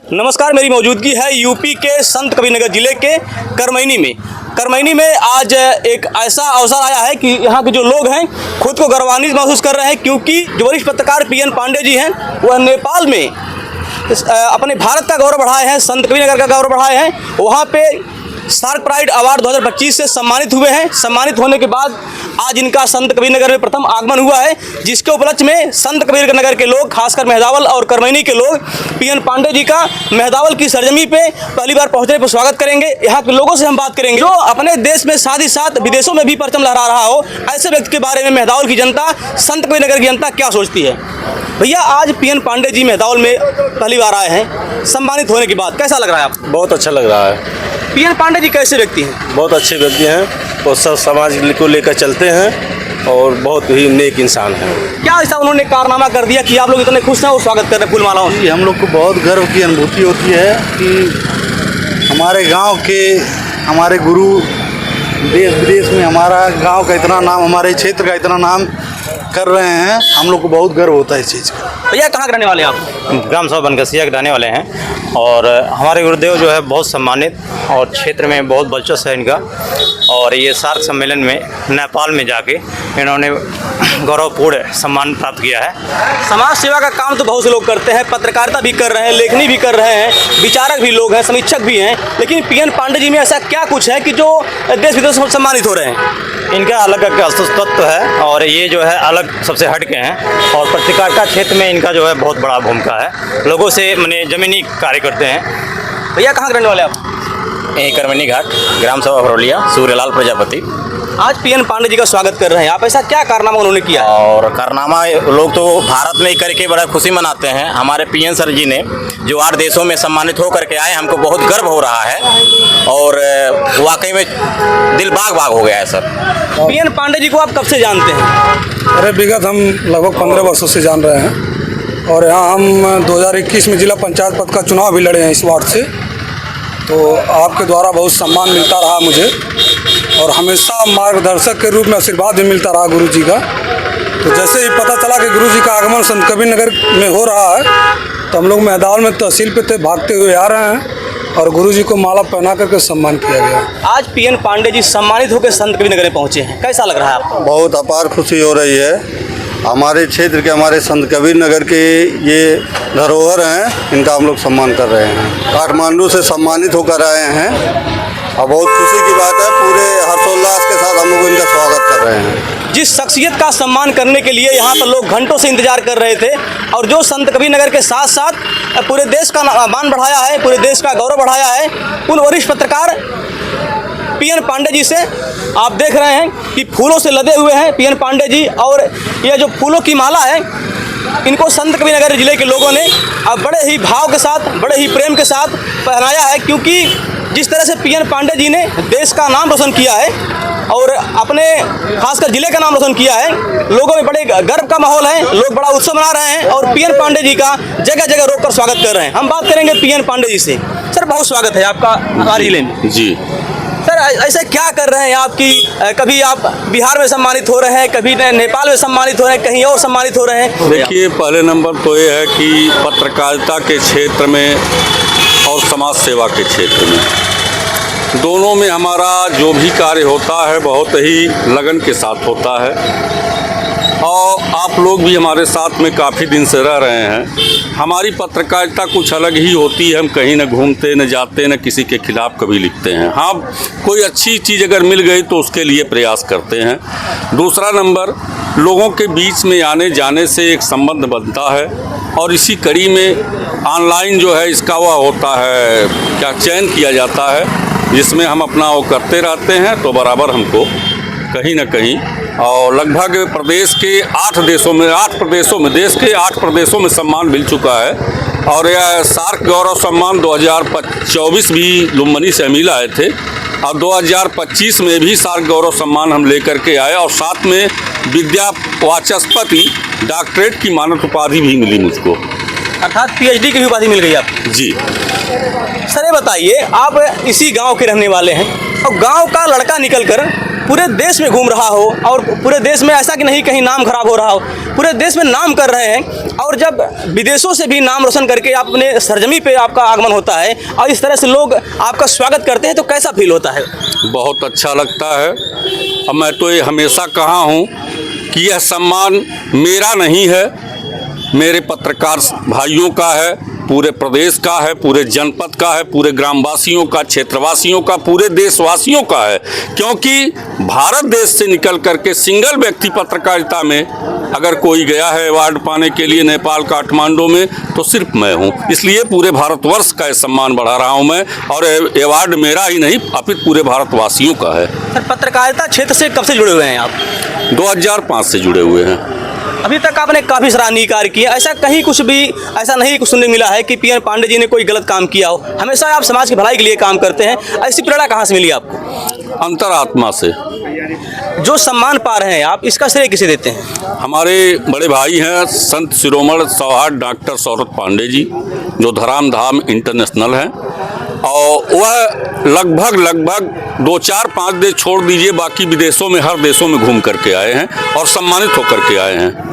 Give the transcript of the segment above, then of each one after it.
नमस्कार, मेरी मौजूदगी है यूपी के संत कबीरनगर जिले के करमैनी में आज एक ऐसा अवसर आया है कि यहाँ के जो लोग हैं खुद को गौरवान्वित महसूस कर रहे हैं, क्योंकि जो वरिष्ठ पत्रकार पीएन पांडे जी हैं वह नेपाल में अपने भारत का गौरव बढ़ाए हैं, संत कबीरनगर का गौरव बढ़ाए हैं। वहाँ पे सार्क प्राइड अवार्ड 2025 से सम्मानित हुए हैं। सम्मानित होने के बाद आज इनका संत कबीरनगर में प्रथम आगमन हुआ है, जिसके उपलक्ष्य में संत कबीरनगर के लोग, खासकर मेहदावल और करमैनी के लोग पीएन पांडे जी का मेहदावल की सरजमी पे पहली बार पहुंचने पर स्वागत करेंगे। यहाँ के लोगों से हम बात करेंगे जो अपने देश में साथ ही साथ विदेशों में भी परचम लहरा रहा हो, ऐसे व्यक्ति के बारे में मेहदावल की जनता, संत कबीरनगर की जनता क्या सोचती है। भैया, आज पीएन पांडे जी मेहदावल में पहली बार आए हैं, सम्मानित होने के बाद कैसा लग रहा है आपको? बहुत अच्छा लग रहा है। पीएन पांडे जी कैसे व्यक्ति हैं? बहुत अच्छे व्यक्ति हैं और सब समाज को लेकर चलते हैं और बहुत ही नेक इंसान हैं। क्या ऐसा उन्होंने कारनामा कर दिया कि आप लोग इतने खुश हैं और स्वागत कर रहे हैं फूल मालाओं से? हम लोग को बहुत गर्व की अनुभूति होती है कि हमारे गांव के हमारे गुरु देश विदेश में हमारा गांव का इतना नाम, हमारे क्षेत्र का इतना नाम कर रहे हैं। हम लोग को बहुत गर्व होता है इस चीज़ का। भैया, कहाँ के रहने वाले हैं आप? ग्राम सभा बनकसिया के रहने वाले हैं और हमारे गुरुदेव जो है बहुत सम्मानित और क्षेत्र में बहुत वर्चस्व है इनका। और ये सार्क सम्मेलन में नेपाल में जाके इन्होंने गौरवपूर्ण सम्मान प्राप्त किया है। समाज सेवा का काम तो बहुत से लोग करते हैं, पत्रकारिता भी कर रहे हैं, लेखनी भी कर रहे हैं, विचारक भी लोग हैं, समीक्षक भी हैं, लेकिन पीएन पांडे जी में ऐसा क्या कुछ है कि जो देश विदेश में सम्मानित हो रहे हैं? इनका अलग अस्तित्व है और ये जो है अलग सबसे हट के हैं और पत्रकारिता क्षेत्र में इनका जो है बहुत बड़ा भूमिका है। लोगों से माने ज़मीनी कार्य करते हैं। भैया, कहाँ के रहने वाले आप? यही करमैनी घाट, ग्राम सभा भरौलिया, सूर्यलाल प्रजापति। आज पीएन पांडे जी का स्वागत कर रहे हैं आप, ऐसा क्या कारनामा उन्होंने किया? और कारनामा लोग तो भारत में ही करके बड़ा खुशी मनाते हैं। हमारे पीएन सर जी ने जो 8 देशों में सम्मानित होकर के आए, हमको बहुत गर्व हो रहा है और वाकई में दिल बाग बाग हो गया है सर। पीएन पांडे जी को आप कब से जानते हैं? अरे विगत हम लगभग 15 वर्षों से जान रहे हैं और यहाँ हम 2021 में जिला पंचायत पद का चुनाव भी लड़े हैं इस वार्ड से। तो आपके द्वारा बहुत सम्मान मिलता रहा मुझे और हमेशा मार्गदर्शक के रूप में आशीर्वाद भी मिलता रहा गुरु जी का। तो जैसे ही पता चला कि गुरु जी का आगमन संत कबीरनगर में हो रहा है, तो हम लोग मेहदावल में तहसील पे थे, भागते हुए आ रहे हैं और गुरु जी को माला पहना करके सम्मान किया गया। आज पीएन पांडे जी सम्मानित होकर संत कबीरनगर में पहुंचे हैं, कैसा लग रहा है आपको? बहुत अपार खुशी हो रही है। हमारे क्षेत्र के, हमारे संत कबीरनगर के ये धरोहर हैं, इनका हम लोग सम्मान कर रहे हैं। काठमांडू से सम्मानित होकर आए हैं और बहुत खुशी की बात है। पूरे हर्षोल्लास के साथ हम लोग इनका स्वागत कर रहे हैं। जिस शख्सियत का सम्मान करने के लिए यहाँ पर लोग घंटों से इंतजार कर रहे थे और जो संत कबीरनगर के साथ साथ पूरे देश का मान बढ़ाया है, पूरे देश का गौरव बढ़ाया है, उन वरिष्ठ पत्रकार पीएन पांडे जी से आप देख रहे हैं कि फूलों से लदे हुए हैं पीएन पांडे जी। और यह जो फूलों की माला है, इनको संत कबीरनगर जिले के लोगों ने अब बड़े ही भाव के साथ, बड़े ही प्रेम के साथ पहनाया है, क्योंकि जिस तरह से पीएन पांडे जी ने देश का नाम रोशन किया है और अपने खासकर जिले का नाम रोशन किया है, लोगों में बड़े गर्व का माहौल है, लोग बड़ा उत्सव मना रहे हैं और पीएन पांडे जी का जगह जगह रोककर स्वागत कर रहे हैं। हम बात करेंगे पीएन पांडे जी से। सर, बहुत स्वागत है आपका हमारे जिले में। जी सर, ऐसे क्या कर रहे हैं आप कि कभी आप बिहार में सम्मानित हो रहे हैं, कभी नेपाल में सम्मानित हो रहे हैं, कहीं और सम्मानित हो रहे हैं? देखिए, पहले नंबर तो ये है कि पत्रकारिता के क्षेत्र में और समाज सेवा के क्षेत्र में, दोनों में हमारा जो भी कार्य होता है बहुत ही लगन के साथ होता है और आप लोग भी हमारे साथ में काफ़ी दिन से रह रहे हैं। हमारी पत्रकारिता कुछ अलग ही होती है। हम कहीं न घूमते, न जाते, न किसी के खिलाफ कभी लिखते हैं। हाँ, कोई अच्छी चीज़ अगर मिल गई तो उसके लिए प्रयास करते हैं। दूसरा नंबर, लोगों के बीच में आने जाने से एक संबंध बनता है और इसी कड़ी में ऑनलाइन जो है इसका वह होता है क्या चयन किया जाता है, जिसमें हम अपना वो करते रहते हैं। तो बराबर हमको कहीं न कहीं और लगभग प्रदेश के 8 प्रदेशों में, देश के 8 प्रदेशों में सम्मान मिल चुका है। और यह सार्क गौरव सम्मान 2024 भी लुम्बिनी से मिल आए थे और 2025 में भी सार्क गौरव सम्मान हम लेकर के आए और साथ में विद्या वाचस्पति डॉक्टरेट की मानद उपाधि भी मिली मुझको, अर्थात पीएचडी की भी उपाधि मिल गई आपको? जी सर, ये बताइए, आप इसी गांव के रहने वाले हैं और गांव का लड़का निकलकर पूरे देश में घूम रहा हो और पूरे देश में ऐसा कि नहीं कहीं नाम खराब हो रहा हो, पूरे देश में नाम कर रहे हैं, और जब विदेशों से भी नाम रोशन करके अपने सरजमी पे आपका आगमन होता है और इस तरह से लोग आपका स्वागत करते हैं, तो कैसा फील होता है? बहुत अच्छा लगता है। और मैं तो ये हमेशा कहा हूँ कि यह सम्मान मेरा नहीं है, मेरे पत्रकार भाइयों का है, पूरे प्रदेश का है, पूरे जनपद का है, पूरे ग्रामवासियों का, क्षेत्रवासियों का, पूरे देशवासियों का है। क्योंकि भारत देश से निकल करके सिंगल व्यक्ति पत्रकारिता में अगर कोई गया है अवार्ड पाने के लिए नेपाल काठमांडू में, तो सिर्फ मैं हूं। इसलिए पूरे भारतवर्ष का सम्मान बढ़ा रहा हूं मैं, और अवार्ड मेरा ही नहीं अपितु पूरे भारतवासियों का है। सर, पत्रकारिता क्षेत्र से कब से जुड़े हुए हैं आप? 2005 से जुड़े हुए हैं। अभी तक आपने काफ़ी सराहनीय कार्य किया, ऐसा कहीं कुछ भी ऐसा नहीं कुछ सुनने मिला है कि पीएन पांडे जी ने कोई गलत काम किया हो। हमेशा आप समाज की भलाई के लिए काम करते हैं, ऐसी प्रेरणा कहाँ से मिली आपको? अंतरात्मा से। जो सम्मान पा रहे हैं आप, इसका श्रेय किसे देते हैं? हमारे बड़े भाई हैं संत शिरोमणि सौहार्द डॉक्टर सौरभ पांडे जी, जो धराम धाम इंटरनेशनल हैं, और वह लगभग 2, 4, 5 देश छोड़ दीजिए, बाकी विदेशों में हर देशों में घूम करके आए हैं और सम्मानित होकर के आए हैं।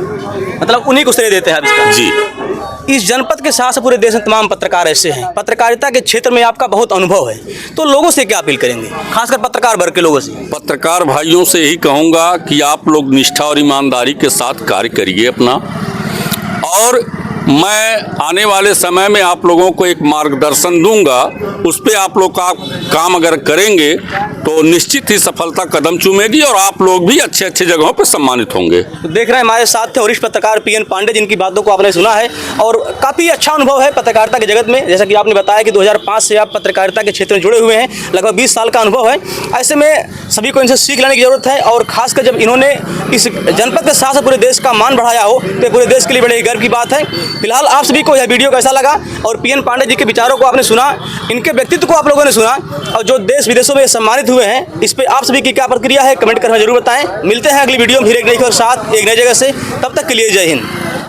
मतलब उन्हीं को श्रेय देते हैं आप इसका? जी। इस जनपद के साथ पूरे देश में तमाम पत्रकार ऐसे हैं, पत्रकारिता के क्षेत्र में आपका बहुत अनुभव है, तो लोगों से क्या अपील करेंगे, खासकर पत्रकार वर्ग के लोगों से? पत्रकार भाइयों से यही कहूँगा कि आप लोग निष्ठा और ईमानदारी के साथ कार्य करिए अपना, और मैं आने वाले समय में आप लोगों को एक मार्गदर्शन दूंगा, उस पर आप लोग का काम अगर करेंगे तो निश्चित ही सफलता कदम चूमेगी और आप लोग भी अच्छे अच्छे जगहों पर सम्मानित होंगे। तो देख रहे हैं हमारे साथ थे वरिष्ठ पत्रकार पीएन पांडे, जिनकी बातों को आपने सुना है और काफ़ी अच्छा अनुभव है पत्रकारिता के जगत में। जैसा कि आपने बताया कि 2005 से आप पत्रकारिता के क्षेत्र में जुड़े हुए हैं, लगभग 20 साल का अनुभव है। ऐसे में सभी को इनसे सीख लेने की जरूरत है, और खासकर जब इन्होंने इस जनपद के साथ पूरे देश का मान बढ़ाया हो, तो पूरे देश के लिए बड़े गर्व की बात है। फिलहाल आप सभी को यह वीडियो कैसा लगा, और पीएन पांडे जी के विचारों को आपने सुना, इनके व्यक्तित्व को आप लोगों ने सुना, और जो देश विदेशों में सम्मानित हुए हैं, इस पर आप सभी की क्या प्रतिक्रिया है कमेंट करके जरूर बताएं। मिलते हैं अगली वीडियो में फिर एक नई खबर के साथ, एक नई जगह से। तब तक के लिए जय हिंद।